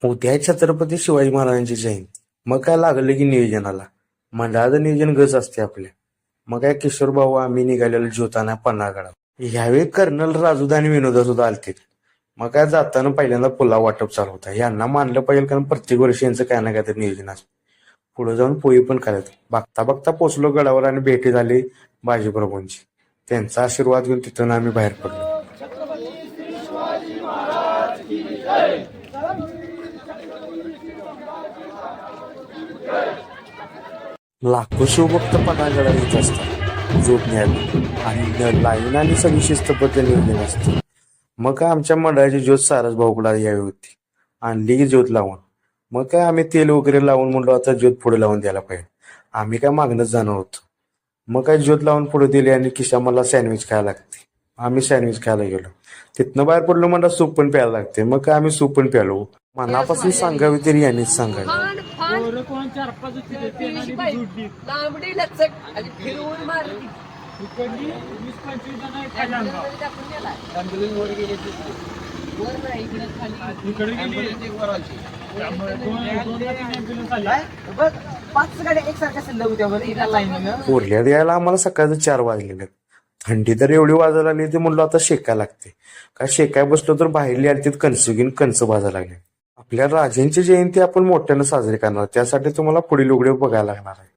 उद्या छत्रपती शिवाजी महाराजांची जयंती. मग काय लागलं की नियोजनाला. मंडळाचं नियोजन गच असते आपल्या. मग काय किशोर भाऊ आम्ही निघालेलो ज्योताना पन्हाळगडावर. ह्यावेळी कर्नल राजूदा आणि विनोदा सुद्धा आलते. मग काय जाताना पहिल्यांदा पुलाव वाटप चालू होता. यांना मानलं पाहिजे कारण प्रत्येक वर्षी यांचं काय ना काय तर नियोजन असतं. पुढे जाऊन पोळी पण करायचं. बघता बघता पोचलो गडावर आणि भेटी झाली बाजीप्रभूंची. त्यांचा आशीर्वाद घेऊन तिथून आम्ही बाहेर पडलो. लाखो शिवभक्त पन्हाळगडाला येत असतात जोडण्याला आणि लाईन आणि सगळी शिस्तबद्ध नियोजन असते. मग काय आमच्या मंडळाची ज्योत सारस भाऊकडे यावी होती. आणली की ज्योत लावून. मग काय आम्ही तेल वगैरे लावून म्हणलो आता ज्योत पुढे लावून द्यायला पाहिजे. आम्ही काय मागणंच जाणार होतो. मग काय ज्योत लावून पुढे दिली आणि किशा मला सँडविच खायला लागते. आम्ही सँडविच खायला गेलो. तिथनं बाहेर पडलो मला सूप पण प्यायला लागते. मग काय आम्ही सूप पण प्यालो. मनापासून सांगावी तरी यांनीच सांगावी. लांबडी लचक आणि फिरवून मारली. कोरल्या द्यायला आम्हाला सकाळचं 4 वाजलेले. थंडी तर एवढी वाजायला लागली ते म्हणलो आता शेकायला लागते. काय शेकाय बसलो तर बाहेरली आली तिथे कणस घेऊन कणस भाजायला लागले. आपल्या राजांची जयंती आपण मोठ्यानं साजरी करणार. त्यासाठी तुम्हाला पुढील व्हिडिओ बघायला लागणार आहे.